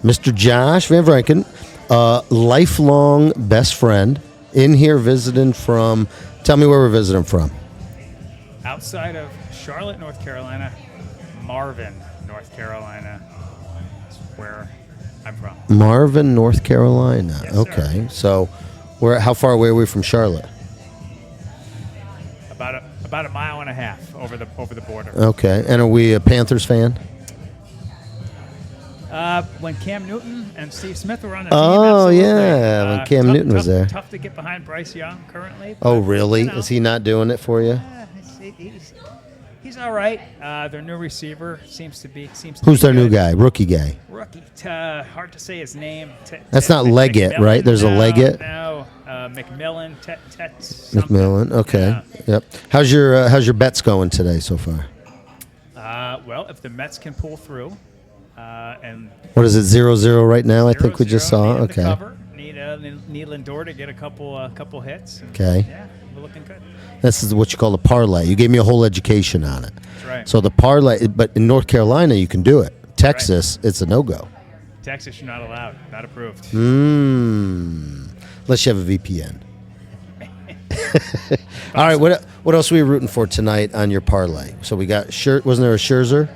Mr. Josh VanVranken, lifelong best friend, in here visiting from, tell me where we're visiting from. Outside of Charlotte, North Carolina, Marvin, North Carolina is where I'm from. Marvin, North Carolina. Yes, okay. sir. So how far away are we from Charlotte? About a mile and a half over the border. Okay. And are we a Panthers fan? When Cam Newton and Steve Smith were on the team, Oh, absolutely. yeah, when Cam Newton was there. Tough to get behind Bryce Young currently. Oh, but, really? you know, Is he not doing it for you? He's all right. Their new receiver seems to be. Who's their good. new guy? Rookie guy? Rookie. Hard to say his name. That's not Leggett, McMillan. right? There's a Leggett? No, McMillan. McMillan. Okay. Yeah. Yep. How's your bets going today so far? Well, if the Mets can pull through, and What is it, 0-0 right now? I think we just saw. Need Okay. cover. Need Lindor to get a couple hits. And, Okay. Yeah, we're looking good. This is what you call a parlay. You gave me a whole education on it. That's right. So the parlay, but in North Carolina you can do it. Texas, it's a no-go. Texas, you're not allowed. Not approved. Unless you have a VPN. All right, what else are we rooting for tonight on your parlay? So we got wasn't there a Scherzer?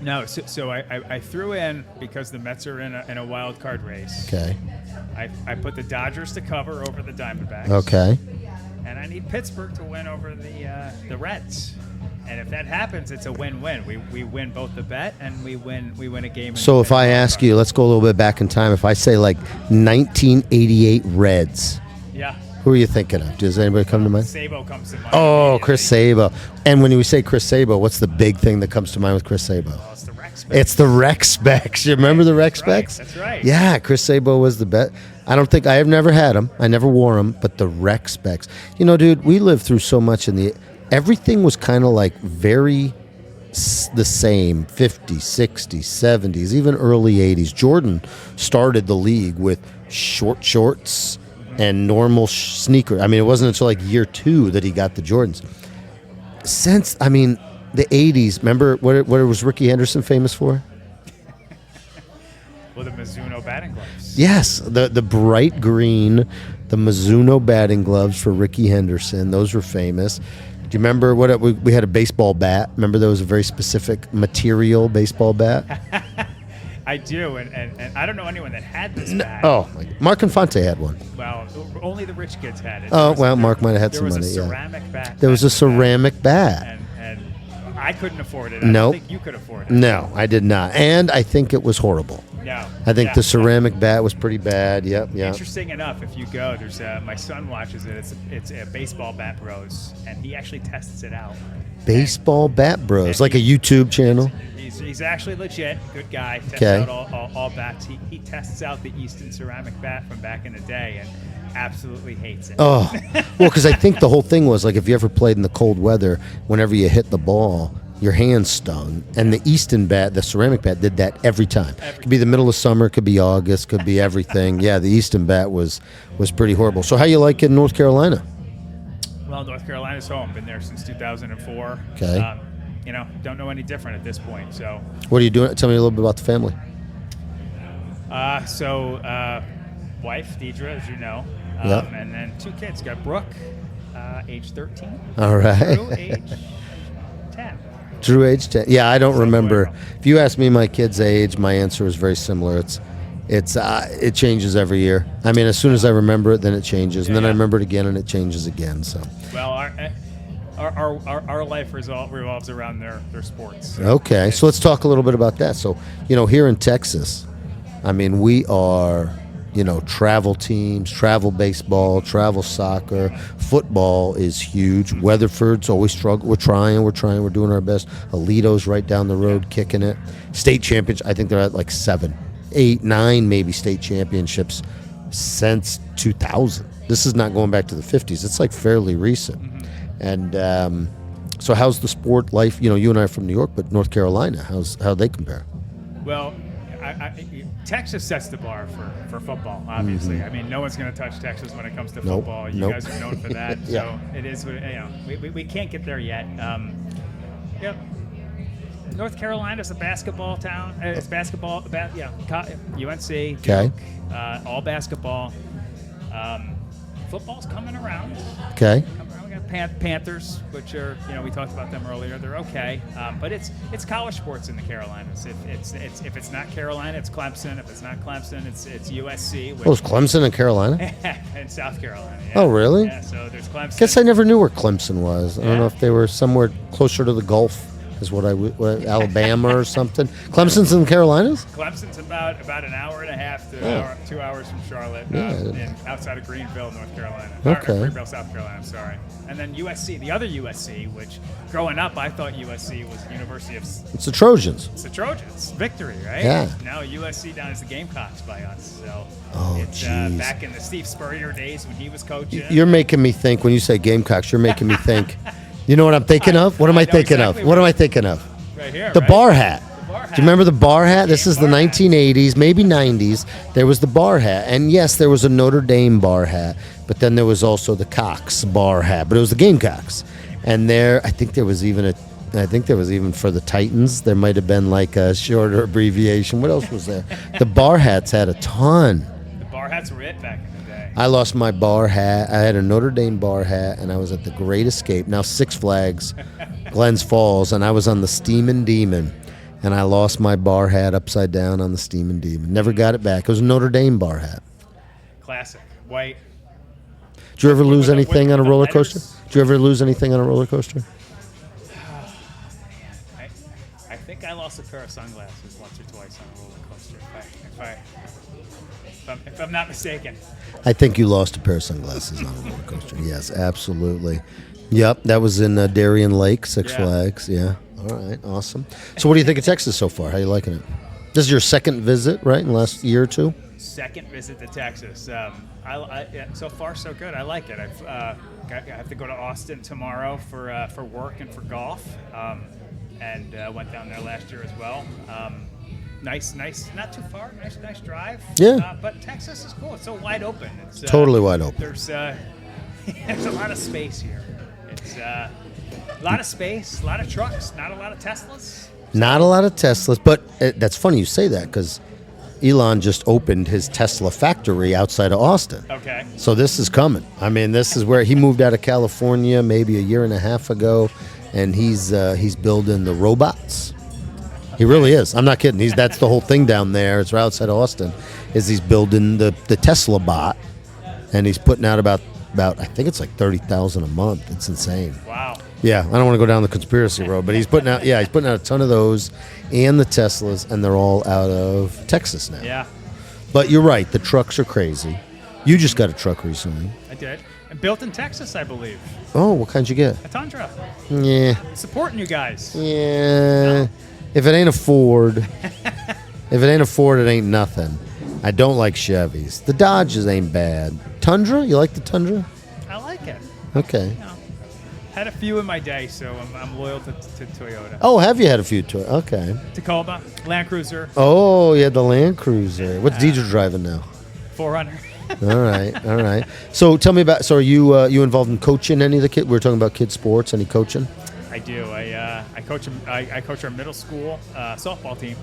No, so I threw in, because the Mets are in a wild card race. Okay. I put the Dodgers to cover over the Diamondbacks. Okay. And I need Pittsburgh to win over the Reds. And if that happens, it's a win-win. We win both the bet and we win a game. So if I ask you, let's go a little bit back in time. If I say like 1988 Reds, yeah. who are you thinking of? Does anybody come to mind? Sabo comes to mind. Oh, Chris Sabo. And when we say Chris Sabo, what's the big thing that comes to mind with Chris Sabo? Oh, it's the Rex Specs. It's the Rex Specs. You remember the Rex Specs? That's right. Yeah, Chris Sabo was the best. I have never had them. I never wore them, but the Rex Specs. You know, dude, we lived through so much everything was kind of like very the same, 50s, 60s, 70s, even early 80s. Jordan started the league with short shorts and normal sneakers. I mean, it wasn't until like year 2 that he got the Jordans. Since, the 80s, remember what was Ricky Henderson famous for? Well, the Mizuno batting gloves. Yes, the bright green, the Mizuno batting gloves for Ricky Henderson. Those were famous. Do you remember we had a baseball bat? Remember there was a very specific material baseball bat? I do, and I don't know anyone that had this bat. Mark Infante had one. Well, only the rich kids had it. Mark might have had some money. There was a ceramic bat. There was a ceramic bat. And I couldn't afford it. Nope. I don't think you could afford it. No, I did not. And I think it was horrible. No. I think the ceramic bat was pretty bad. Yep. Interesting enough, if you go, there's my son watches it. It's a Baseball Bat Bros, and he actually tests it out. Baseball Bat Bros, like a YouTube channel. He's actually legit, good guy. Tests Okay. out all bats. He tests out the Easton ceramic bat from back in the day, and absolutely hates it. Oh, well, because I think the whole thing was like if you ever played in the cold weather, whenever you hit the ball, your hands stung. And the Easton bat, the ceramic bat, did that every time. Could be the middle of summer, could be August, could be everything. Yeah, the Easton bat was pretty horrible. So how you like it in North Carolina? Well, North Carolina's home. Been there since 2004. Okay. Don't know any different at this point. So. What are you doing? Tell me a little bit about the family. Wife, Deidre, as you know. Yep. And then 2 kids. Got Brooke, age 13. All right. Drew, age 10. Drew, age 10. Yeah, I don't remember. If you ask me my kid's age, my answer is very similar. It changes every year. As soon as I remember it, then it changes, and then I remember it again, and it changes again. So. Well, our life revolves around their sports. So Okay, so let's talk a little bit about that. So, here in Texas, we are, travel teams, travel baseball, travel soccer, football is huge. Weatherford's always struggle. We're trying, we're doing our best. Alito's right down the road, kicking it. State champions, I think they're at like 7, 8, 9 maybe state championships since 2000. This is not going back to the 50s. It's like fairly recent. Mm-hmm. And so how's the sport life? You and I are from New York, but North Carolina, how they compare? Well, Texas sets the bar for football, obviously. Mm-hmm. No one's going to touch Texas when it comes to football. You guys are known for that. Yeah. So it is what we can't get there yet. Yep. North Carolina's a basketball town. It's basketball. UNC. Okay. All basketball. Football's coming around. Okay. We got Panthers, which are, we talked about them earlier. They're okay, but it's college sports in the Carolinas. If it's not Carolina, it's Clemson. If it's not Clemson, it's USC. Oh, is Clemson in Carolina? And South Carolina. Yeah. Oh, really? Yeah. So there's Clemson. Guess I never knew where Clemson was. I don't know if they were somewhere closer to the Gulf, is what Alabama or something. Clemson's in the Carolinas? Clemson's about an hour and a half to 2 hours from Charlotte, outside of Greenville, North Carolina. Okay. Or Greenville, South Carolina, I'm sorry. And then USC, the other USC, which growing up I thought USC was the University of... It's the Trojans. It's the Trojans. Victory, right? Yeah. Now USC down as the Gamecocks by us. So it's geez. back in the Steve Spurrier days when he was coaching. You're making me think, when you say Gamecocks, you're making me think... You know what I'm thinking of? What am I thinking of? What am I thinking of? Right here, The right? bar hat. The bar hat. Do you remember the bar hat? This is the Bar hat. 1980s, maybe 90s. There was the bar hat. And yes, there was a Notre Dame bar hat. But then there was also the Cox bar hat. But it was the Gamecocks. And I think there was even for the Titans, there might have been like a shorter abbreviation. What else was there? The bar hats had a ton. The bar hats were it back in the day. I lost my bar hat. I had a Notre Dame bar hat, and I was at the Great Escape, now Six Flags, Glens Falls, and I was on the Steamin' Demon, and I lost my bar hat upside down on the Steamin' Demon. Never got it back. It was a Notre Dame bar hat. Classic. White. Did you ever lose anything on a with the roller letters. coaster? Did you ever lose anything on a roller coaster? I think I lost a pair of sunglasses once or twice on a roller coaster, if I'm not mistaken. I think you lost a pair of sunglasses on a roller coaster. Yes, absolutely. Yep, that was in Darien Lake, Six Flags. Yeah. All right, awesome. So what do you think of Texas so far? How are you liking it? This is your second visit, right, in the last year or two? Second visit to Texas. So far, so good. I like it. I have to go to Austin tomorrow for work and for golf, and went down there last year as well. Nice, not too far. Nice drive. Yeah. But Texas is cool. It's so wide open. It's Totally wide open. There's there's a lot of space here. It's a lot of space, a lot of trucks, not a lot of Teslas. Not a lot of Teslas, but that's funny you say that because Elon just opened his Tesla factory outside of Austin. Okay. So this is coming. I mean, this is where he moved out of California maybe a year and a half ago, and he's building the robots. He really is. I'm not kidding. That's the whole thing down there. It's right outside of Austin. Is he's building the Tesla bot, and he's putting out about I think it's like 30,000 a month. It's insane. Wow. Yeah, I don't want to go down the conspiracy road, but he's putting out a ton of those and the Teslas, and they're all out of Texas now. Yeah, But you're right, the trucks are crazy. You just got a truck recently. I did. And built in Texas, I believe. Oh, what kind you get? A Tundra. Yeah. Supporting you guys. Yeah. If it ain't a Ford, it ain't nothing. I don't like Chevys. The Dodges ain't bad. Tundra? You like the Tundra? I like it. Okay. You know, had a few in my day, so I'm loyal to Toyota. Oh, have you had a few? Okay. Tacoma, Land Cruiser, Oh, yeah, the Land Cruiser. What's Deidre driving now? 4Runner. All right. So tell me about. So are you involved in coaching any of the kids? We were talking about kids sports. Any coaching? I do. I coach them. I coach our middle school softball team.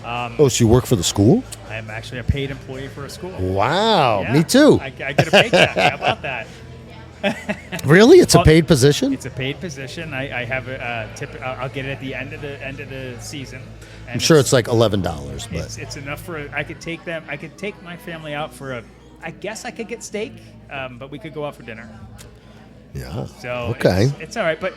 Oh, so you work for the school? I am actually a paid employee for a school. Wow, Yeah, me too. I get a paycheck. How about that? Really? It's a paid position? It's a paid position. I have a tip. I'll get it at the end of the season. And I'm sure it's like $11, but it's enough for. I could take them. I could take my family out for a. I guess I could get steak, but we could go out for dinner. yeah. So Okay. it's all right. But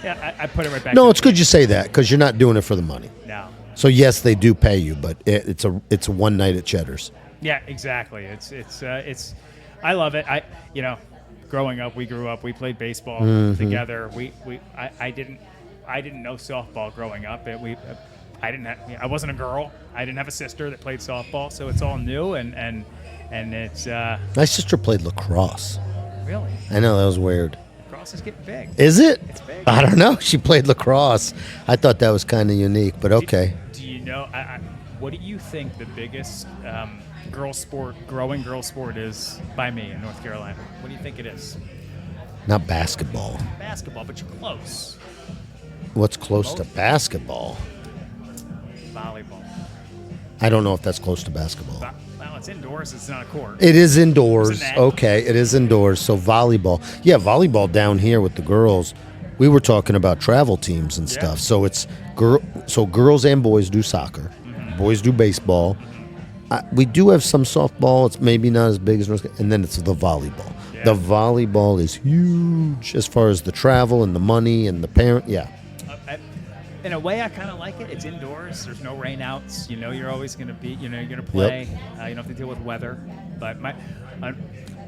yeah, I put it right back. No, in. it's good you say that because you're not doing it for the money. No. So yes, they do pay you, but it's a one night at Cheddar's. Yeah, exactly. It's. I love it. Growing up, we grew up. We played baseball together. I didn't know softball growing up. I wasn't a girl. I didn't have a sister that played softball, so it's all new and it's My sister played lacrosse. really. I know that was weird. Lacrosse is getting big. Is it? It's big. I don't know. She played lacrosse. I thought that was kind of unique, but okay. Do you know? What do you think the biggest growing girl sport is by me in North Carolina? What do you think it is? Not basketball. Basketball, but you're close. What's close to basketball? Volleyball. I don't know if that's close to basketball. Well, it's indoors. It's not a court. It is indoors. It's a net. Okay, it is indoors. So volleyball. Yeah, volleyball down here with the girls. We were talking about travel teams and stuff. So it's girls and boys do soccer. Boys do baseball. We do have some softball. It's maybe not as big as, and then it's the volleyball. Yeah. The volleyball is huge as far as the travel and the money and the parent. Yeah. In a way, I kind of like it. It's indoors. There's no rainouts. You know, you're always going to be. You know, you're going to play. You don't have to deal with weather. But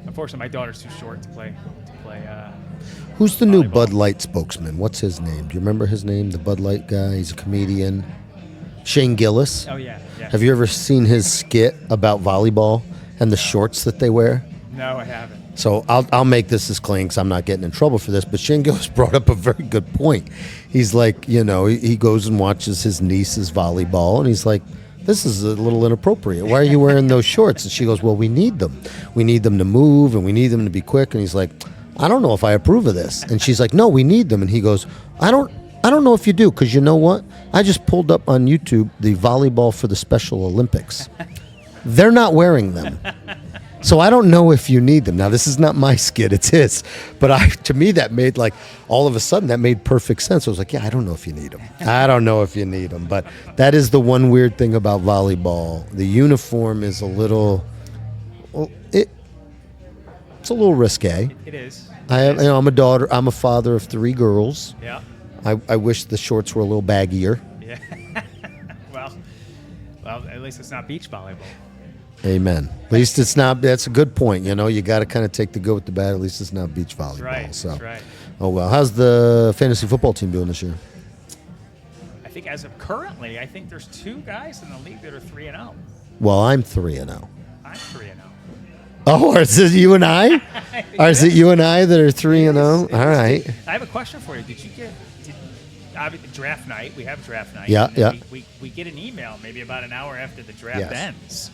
unfortunately, my daughter's too short to play. Who's the new volleyball. Bud Light spokesman? What's his name? Do you remember his name? The Bud Light guy. He's a comedian. Shane Gillis. Oh yeah. Have you ever seen his skit about volleyball and the shorts that they wear? No, I haven't. So I'll make this as clean because I'm not getting in trouble for this. But Shane Gillis brought up a very good point. He's like, he goes and watches his niece's volleyball, and he's like, this is a little inappropriate. Why are you wearing those shorts? And she goes, well, we need them. We need them to move, and we need them to be quick. And he's like, I don't know if I approve of this. And she's like, no, we need them. And he goes, I don't know if you do, because you know what? I just pulled up on YouTube the volleyball for the Special Olympics. They're not wearing them. So I don't know if you need them. Now, this is not my skit, it's his. But to me, that made all of a sudden, that made perfect sense. I was like, yeah, I don't know if you need them. I don't know if you need them. But that is the one weird thing about volleyball. The uniform is a little, it's a little risque. It is. I'm a father of 3 girls. Yeah. I wish the shorts were a little baggier. Yeah. well, at least it's not beach volleyball. Amen. At least it's not. That's a good point. You got to kind of take the good with the bad. At least it's not beach volleyball. That's right. That's right. Oh well. How's the fantasy football team doing this year? I think as of currently, there's 2 guys in the league that are 3-0. Well, I'm 3-0. I'm 3-0. Oh, is it you and I? Or is it you and I that are 3-0? All right. I have a question for you. Did you get draft night? We have draft night. Yeah, yeah. We get an email maybe about an hour after the draft ends.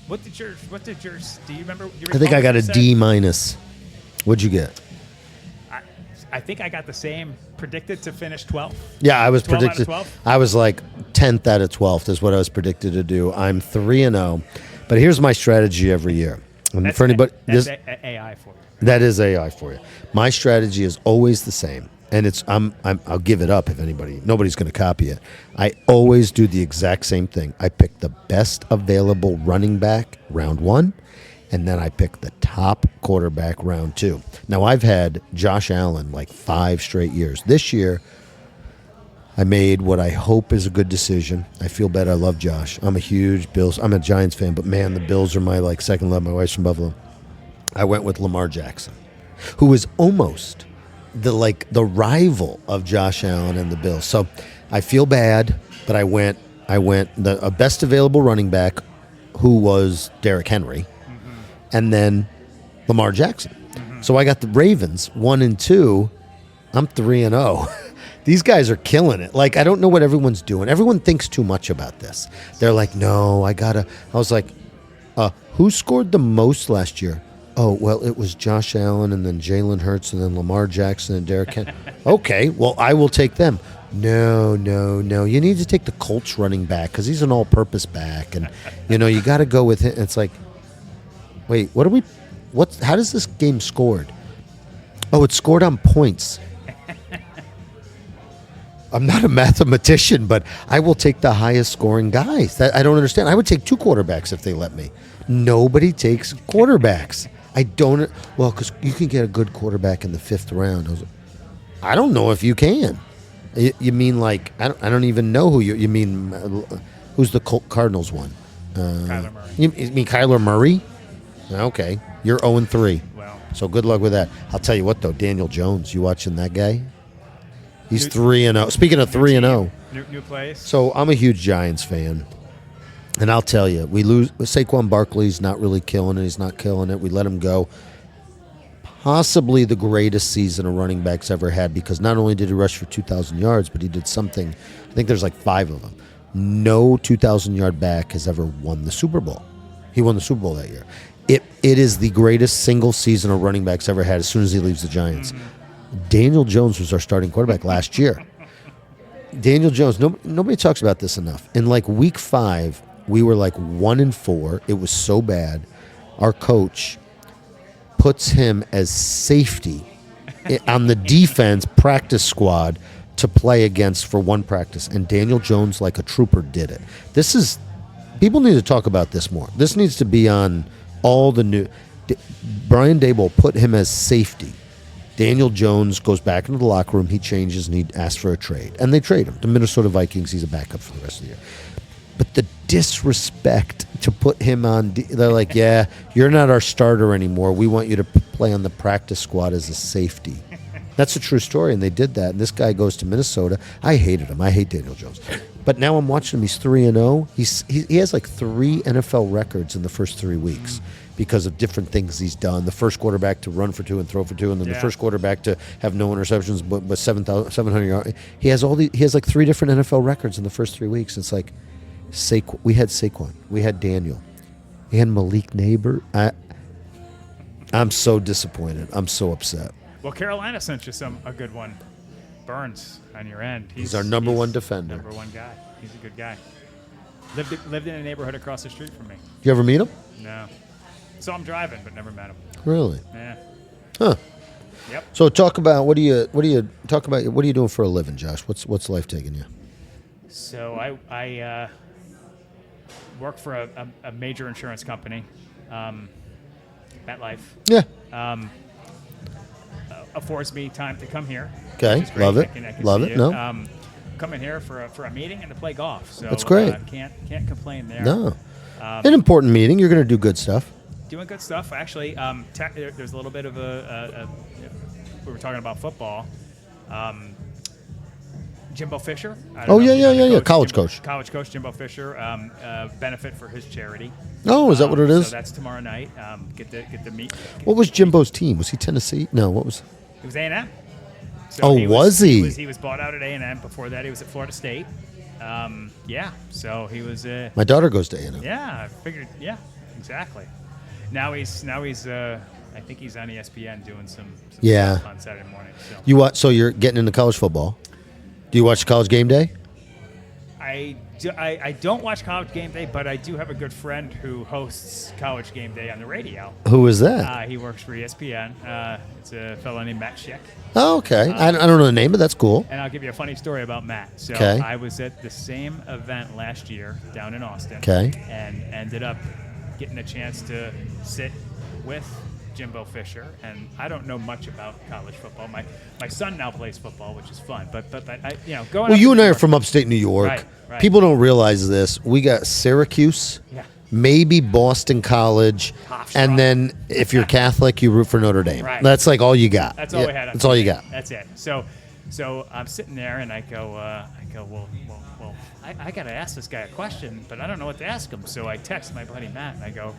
What did yours? Do you remember? I think I got a D minus. What'd you get? I think I got the same. Predicted to finish 12th. Yeah, I was 12 predicted. out of 12? I was like 10th out of 12th is what I was predicted to do. I'm 3-0, but here's my strategy every year. And That's for anybody, that's AI for you. That is AI for you. My strategy is always the same, and I'll give it up if nobody's going to copy it. I always do the exact same thing. I pick the best available running back round 1, and then I pick the top quarterback round 2. Now I've had Josh Allen 5 straight years. This year, I made what I hope is a good decision. I feel bad. I love Josh. I'm a huge Bills. I'm a Giants fan, but man, the Bills are my second love. My wife's from Buffalo. I went with Lamar Jackson, who was almost the rival of Josh Allen and the Bills. So I feel bad, but I went the best available running back, who was Derrick Henry, and then Lamar Jackson. So I got the Ravens 1 and 2. I'm 3-0. These guys are killing it. I don't know what everyone's doing. Everyone thinks too much about this. They're like, no, I was like, who scored the most last year? Oh, well, it was Josh Allen and then Jalen Hurts and then Lamar Jackson and Derrick Henry. Okay, well, I will take them. No. You need to take the Colts running back because he's an all-purpose back. And, you got to go with him. It's like, wait, how does this game scored? Oh, it's scored on points. I'm not a mathematician, but I will take the highest scoring guys. I don't understand. I would take 2 quarterbacks if they let me. Nobody takes quarterbacks. Because you can get a good quarterback in the 5th round. I don't know if you can. You mean I don't even know who you mean. Who's the Cardinals one? Kyler Murray. You mean Kyler Murray? Okay, you're 0-3. Well, so good luck with that. I'll tell you what though, Daniel Jones. You watching that guy? He's 3-0. Speaking of 3-0, new place. so I'm a huge Giants fan, and I'll tell you, we lose. Saquon Barkley's not really killing it. He's not killing it. We let him go. Possibly the greatest season a running back's ever had, because not only did he rush for 2,000 yards, but he did something. I think there's 5 of them. No 2,000-yard back has ever won the Super Bowl. He won the Super Bowl that year. It is the greatest single season a running back's ever had as soon as he leaves the Giants. Daniel Jones was our starting quarterback last year. Daniel Jones, nobody talks about this enough. In like week 5, we were like 1-4. It was so bad. Our coach puts him as safety on the defense practice squad to play against for one practice. And Daniel Jones, like a trooper, did it. People need to talk about this more. This needs to be on all the new. Brian Daboll put him as safety. Daniel Jones goes back into the locker room. He changes and he asks for a trade. And they trade him. The Minnesota Vikings, he's a backup for the rest of the year. But the disrespect to put him on, they're like, yeah, you're not our starter anymore. We want you to play on the practice squad as a safety. That's a true story, and they did that. And this guy goes to Minnesota. I hated him. I hate Daniel Jones. But now I'm watching him. He's 3-0. He has like 3 NFL records in the first 3 weeks because of different things he's done. The first quarterback to run for 2 and throw for 2, and then the first quarterback to have no interceptions but 700 yards. He has like 3 different NFL records in the first 3 weeks. It's like we had Saquon. We had Daniel. We had Malik Neighbor. I'm so disappointed. I'm so upset. Well, Carolina sent you a good one. Burns on your end. He's our number 1 defender. Number 1 guy. He's a good guy. Lived in a neighborhood across the street from me. You ever meet him? No. Saw him driving, but never met him. Really? Yeah. Huh. Yep. So talk about what are you doing for a living, Josh? What's life taking you? So I work for a major insurance company, MetLife. Yeah. Affords me time to come here. Okay, love it. Love it. No. Come in here for a meeting and to play golf. So that's great. Can't complain there. No. An important meeting. You're going to do good stuff. Doing good stuff. Actually, there's a little bit of we were talking about football. Jimbo Fisher. Yeah. College coach Jimbo Fisher. Benefit for his charity. Oh, is that what it is? So that's tomorrow night. Get to meet. What was Jimbo's team? Was he Tennessee? No. What was? It was A&M. So was he? He was bought out at A&M. Before that, he was at Florida State. So he was. My daughter goes to A&M. Yeah, I figured. Yeah, exactly. Now he's. I think he's on ESPN doing some stuff on Saturday morning. So. So you're getting into college football. Do you watch College Game Day? I don't watch College Game Day, but I do have a good friend who hosts College Game Day on the radio. Who is that? He works for ESPN. It's a fellow named Matt Schick. Oh, okay. I don't know the name, but that's cool. And I'll give you a funny story about Matt. So okay. I was at the same event last year down in Austin. Okay. And ended up getting a chance to sit with Jimbo Fisher, and I don't know much about college football. My son now plays football, which is fun. But I going. Well, you and I are from upstate New York. Right. People don't realize this. We got Syracuse, maybe Boston College, and then if you're Catholic, you root for Notre Dame. Right. That's like all you got. That's all we had. That's all you got. That's it. So I'm sitting there, and I go, well, I got to ask this guy a question, but I don't know what to ask him. So I text my buddy Matt, and I go,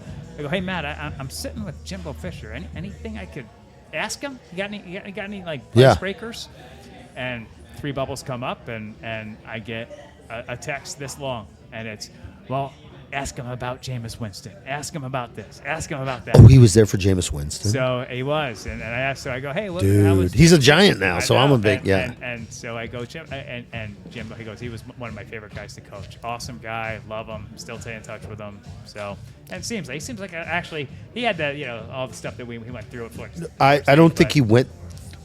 hey Matt, I'm sitting with Jimbo Fisher. Anything I could ask him? You got any like icebreakers? And 3 bubbles come up, and I get a text this long, and it's, well, ask him about Jameis Winston. Ask him about this. Ask him about that. Oh, he was there for Jameis Winston. So he was, and I asked. So I go, hey, look, dude, he's a giant now. So I'm a big And so I go, Jim, and Jimbo. He goes, he was one of my favorite guys to coach. Awesome guy, love him. Still stay in touch with him. So, and he seems like actually he had that, all the stuff that we went through at Florida. I don't think he went.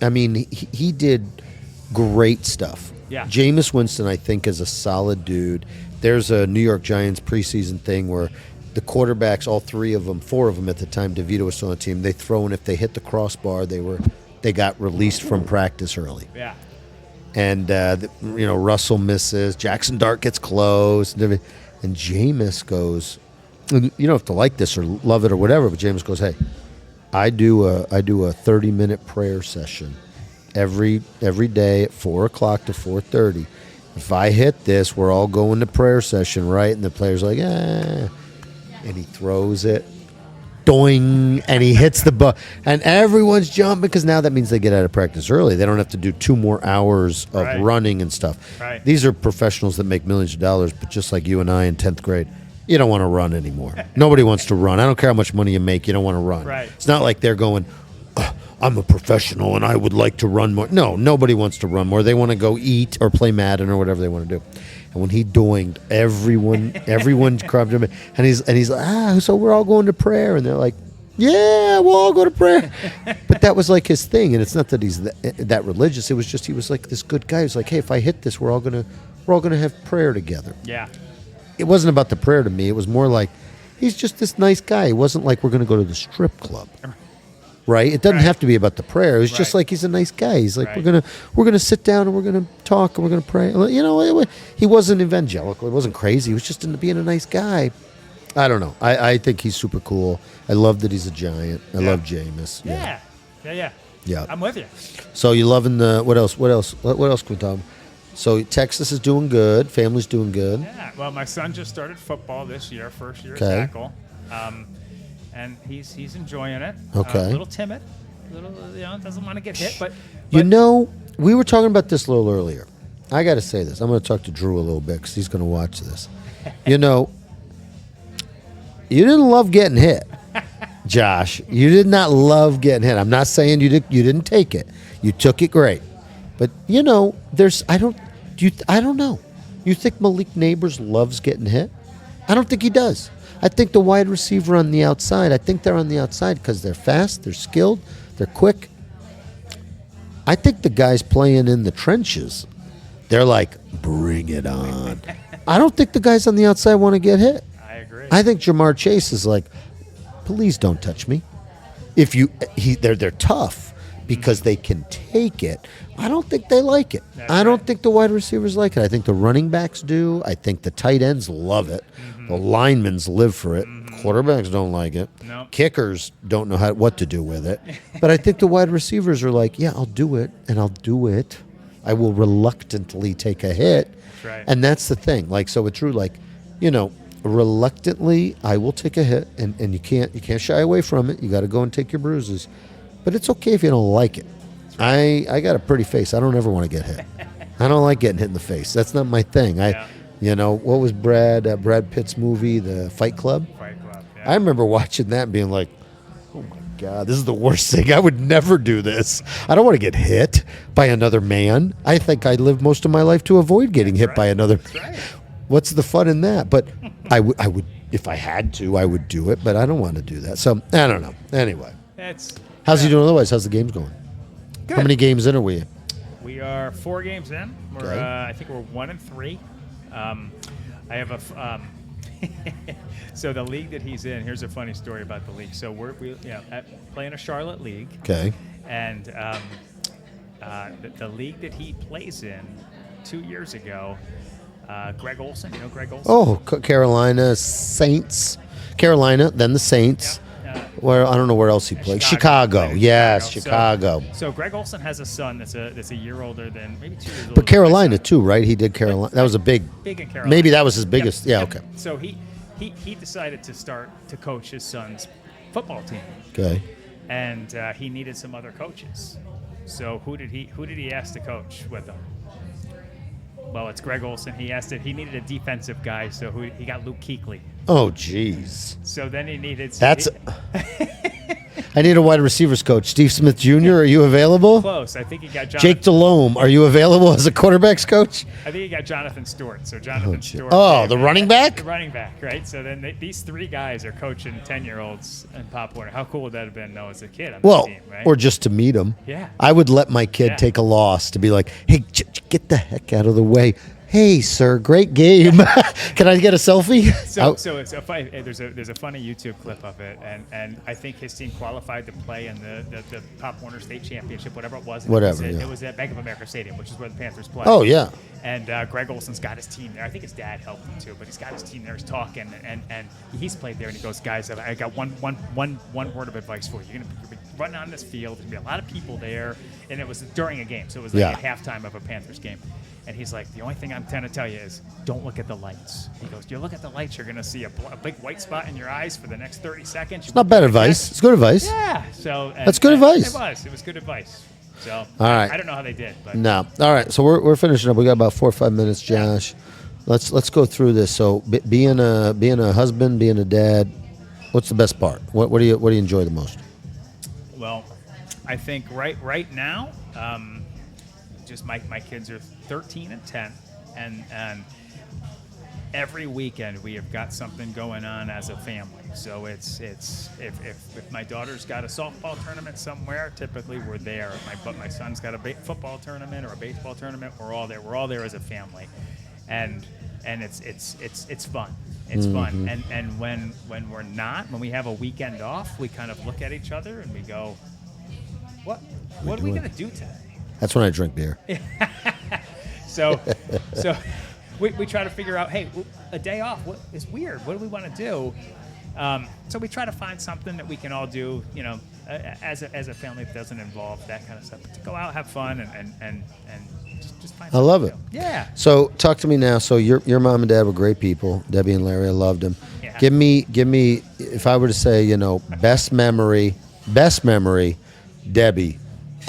I mean, he did great stuff. Yeah. Jameis Winston, I think, is a solid dude. There's a New York Giants preseason thing where the quarterbacks, all 4 of them at the time, DeVito was still on the team, they throw, and if they hit the crossbar, they got released from practice early. Yeah. And, Russell misses. Jackson Dart gets close. And Jameis goes, you don't have to like this or love it or whatever, but Jameis goes, hey, I do a 30-minute prayer session every day at 4 o'clock to 4:30. If I hit this, we're all going to prayer session, right? And the player's like, and he throws it, doing, and he hits the ball, and everyone's jumping because now that means they get out of practice early. They don't have to do 2 more hours of running and stuff. Right. These are professionals that make millions of dollars, but just like you and I in 10th grade, you don't want to run anymore. Nobody wants to run. I don't care how much money you make, you don't want to run. Right. It's not like they're going, I'm a professional and I would like to run more. No, nobody wants to run more. They want to go eat or play Madden or whatever they want to do. And when he doinged, everyone grabbed him, and he's like, so we're all going to prayer, and they're like, yeah, we'll all go to prayer. But that was like his thing, and it's not that he's that religious. It was just he was like this good guy. He was like, hey, if I hit this, we're all gonna have prayer together. Yeah. It wasn't about the prayer to me. It was more like he's just this nice guy. It wasn't like we're gonna go to the strip club. Right? It doesn't have to be about the prayer. It was just like he's a nice guy. He's like, we're gonna sit down and we're gonna talk and we're gonna pray. You know, he wasn't evangelical. He wasn't crazy. He was just into being a nice guy. I don't know. I think he's super cool. I love that he's a Giant. I love Jameis. Yeah. I'm with you. So you loving the what else? What else can we talk about? So Texas is doing good. Family's doing good. Yeah. Well, my son just started football this year, first year tackle. And he's enjoying it. Okay. A little timid, doesn't want to get hit, but you know, we were talking about this a little earlier. I got to say this. I'm going to talk to Drew a little bit because he's going to watch this. You know, you didn't love getting hit, Josh. You did not love getting hit. I'm not saying you didn't take it. You took it great, but you know, I don't know. You think Malik Neighbors loves getting hit? I don't think he does. I think the wide receiver on the outside, I think they're on the outside because they're fast, they're skilled, they're quick. I think the guys playing in the trenches, they're like, bring it on. I don't think the guys on the outside want to get hit. I agree. I think Jamar Chase is like, please don't touch me. They're tough because they can take it. I don't think they like it. I don't think the wide receivers like it. I think the running backs do. I think the tight ends love it. The linemen live for it. Quarterbacks don't like it. No. Kickers don't know what to do with it. But I think the wide receivers are like, yeah, I'll do it, and I'll do it. I will reluctantly take a hit. That's right. And that's the thing. Like, so it's true. Like, you know, reluctantly, I will take a hit, and you can't shy away from it. You got to go and take your bruises. But it's okay if you don't like it. Right. I got a pretty face. I don't ever want to get hit. I don't like getting hit in the face. That's not my thing. You know, what was Brad Pitt's movie, The Fight Club? Fight Club, yeah. I remember watching that and being like, oh, my God, this is the worst thing. I would never do this. I don't want to get hit by another man. I think I lived most of my life to avoid getting hit by another man. Right. What's the fun in that? But I would, if I had to, I would do it, but I don't want to do that. So, I don't know. Anyway. How's he doing otherwise? How's the games going? Good. How many games in are we? We are 4 games in. I think we're 1-3. I have a so the league that he's in. Here's a funny story about the league. So we're playing a Charlotte league. Okay. And the league that he plays in 2 years ago, Greg Olson. You know Greg Olson? Oh, Carolina Saints. Carolina, then the Saints. Where I don't know where else he played. Chicago. Yes, Chicago. So Greg Olson has a son that's a year older than maybe 2 years older. But Carolina too, right? He did Carolina. That was a big in Carolina. Maybe that was his biggest. Yep. Yeah, okay. So he decided to start to coach his son's football team. Okay. And he needed some other coaches. So who did he ask to coach with him? Well, it's Greg Olson. He needed a defensive guy, so he got Luke Kuechly. Oh, jeez. So then he needed. I need a wide receivers coach. Steve Smith Jr., are you available? Close. I think he got Jonathan. Jake Delhomme, are you available as a quarterbacks coach? I think he got Jonathan Stewart. So Jonathan Stewart. Oh, the running back? The running back, right? So then these 3 guys are coaching 10-year-olds in Pop Warner. How cool would that have been, though, as a kid on the team, right? Or just to meet them. Yeah. I would let my kid take a loss to be like, hey, get the heck out of the way. Hey, sir, great game. Can I get a selfie? So it's a funny, there's a funny YouTube clip of it, and I think his team qualified to play in the Pop Warner State Championship, whatever it was. It was at Bank of America Stadium, which is where the Panthers play. Oh, yeah. And Greg Olson's got his team there. I think his dad helped him too, but he's got his team there. He's talking, and he's played there, and he goes, guys, I got one word of advice for you. You're going to be running on this field. There's going to be a lot of people there, and it was during a game, so it was like at halftime of a Panthers game. And he's like, the only thing I'm trying to tell you is don't look at the lights. He goes, you look at the lights, you're going to see a big white spot in your eyes for the next 30 seconds. It's not bad advice. It's good advice. Yeah. So that's good advice. It was good advice. So all right. I don't know how they did. But. No. All right. So we're finishing up. We got about 4 or 5 minutes, Josh. Yeah. Let's go through this. So being a husband, being a dad, what's the best part? What do you enjoy the most? Well, I think right now, just my kids are 13 and 10, and every weekend we have got something going on as a family. So it's if my daughter's got a softball tournament somewhere, typically we're there. But my son's got a football tournament or a baseball tournament, we're all there. We're all there as a family, and it's fun. It's fun. And when we're not, when we have a weekend off, we kind of look at each other and we go, what are we gonna do today? That's when I drink beer. So we try to figure out, hey, a day off, what is weird? What do we want to do? So we try to find something that we can all do, as a family that doesn't involve that kind of stuff. But to go out, have fun, and just find. I love it. Yeah. So talk to me now. So your mom and dad were great people, Debbie and Larry. I loved them. Yeah. Give me. If I were to say, best memory, Debbie.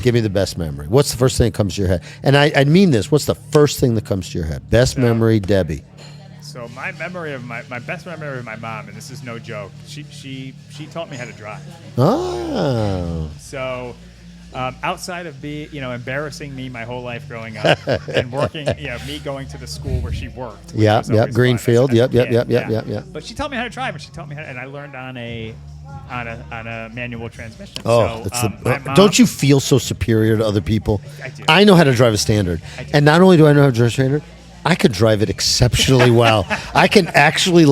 Give me the best memory. What's the first thing that comes to your head? And I mean this. What's the first thing that comes to your head? Best memory, Debbie. So my memory of my best memory of my mom, and this is no joke. She taught me how to drive. Oh. So outside of embarrassing me my whole life growing up and working, me going to the school where she worked. Yeah. Greenfield. Yep. But she taught me how to drive, and I learned on a manual transmission. Oh, so, mom, don't you feel so superior to other people? I do. I know how to drive a Standard, and not only do I know how to drive a Standard, I could drive it exceptionally well. I can actually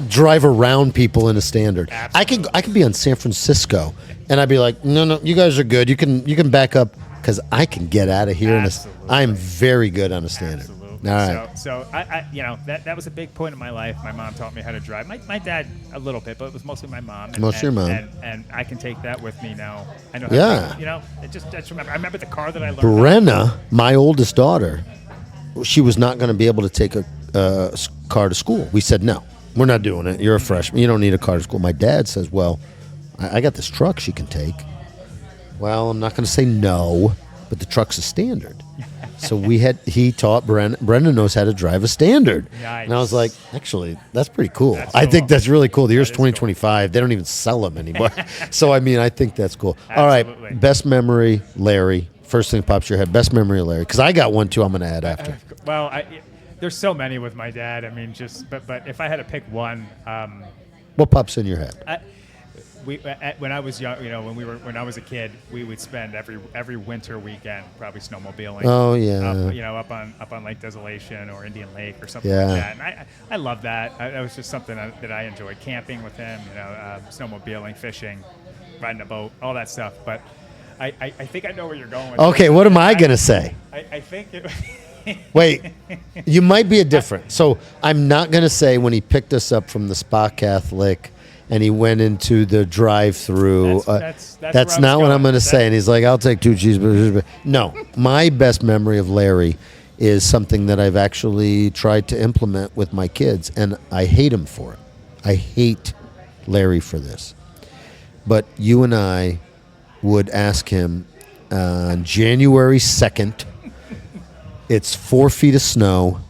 drive around people in a Standard. Absolutely. I can be on San Francisco, and I'd be like, no, you guys are good. You can back up because I can get out of here. I am very good on a Standard. Absolutely. All right. So I that was a big point in my life. My mom taught me how to drive. My dad a little bit, but it was mostly my mom. Your mom. And I can take that with me now. I know. I just remember. I remember the car that I learned. Brenna, my oldest daughter, she was not going to be able to take a car to school. We said, no, we're not doing it. You're a freshman. You don't need a car to school. My dad says, well, I got this truck she can take. Well, I'm not going to say no, but the truck's a Standard. So he taught Brendan knows how to drive a Standard. Nice. And I was like, actually, that's pretty cool. I think that's really cool. The year's 2025. Cool. They don't even sell them anymore. So, I think that's cool. Absolutely. All right. Best memory, Larry. First thing that pops your head. Best memory, Larry. Because I got one, too, I'm going to add after. Well, there's so many with my dad. But if I had to pick one. What pops in your head? When I was young, when I was a kid, we would spend every winter weekend probably snowmobiling. Oh yeah. Up on Lake Desolation or Indian Lake or something like that. And I love that. That was just something that I enjoyed. Camping with him, snowmobiling, fishing, riding a boat, all that stuff. But I think I know where you're going with Okay, what am I gonna say? I think it. Wait, you might be a different. So I'm not gonna say when he picked us up from the Spa Catholic. And he went into the drive-through. That's not what I'm going to say. And he's like, I'll take 2 cheeseburgers. No, my best memory of Larry is something that I've actually tried to implement with my kids, and I hate him for it. I hate Larry for this. But you and I would ask him on January 2nd, it's 4 feet of snow,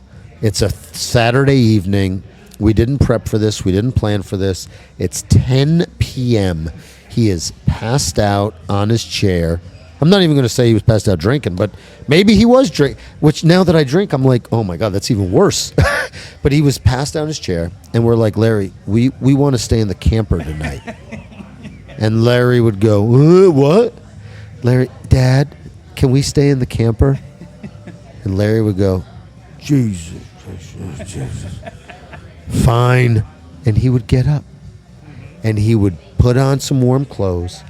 it's a Saturday evening, we didn't prep for this. We didn't plan for this. It's 10 p.m. He is passed out on his chair. I'm not even going to say he was passed out drinking, but maybe he was drinking, which now that I drink, I'm like, oh, my God, that's even worse. But he was passed out in his chair, and we're like, Larry, we want to stay in the camper tonight. And Larry would go, what? Larry, Dad, can we stay in the camper? And Larry would go, Jesus. Fine. And he would get up and he would put on some warm clothes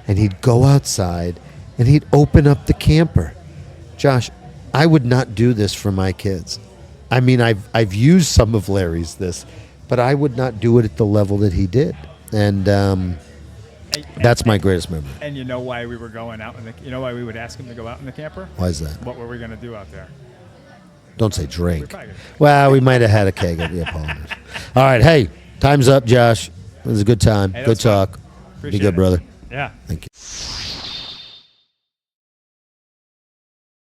and he'd go outside and he'd open up the camper. Josh, I would not do this for my kids. I've used some of Larry's this, but I would not do it at the level that he did. And that's my greatest memory. And you know why we were going out why we would ask him to go out in the camper? Why is that? What were we going to do out there? Don't say drink. Well, we might have had a keg of the Apollinaires. All right. Hey, time's up, Josh. It was a good time. Good talk. Be good, brother. Yeah. Thank you.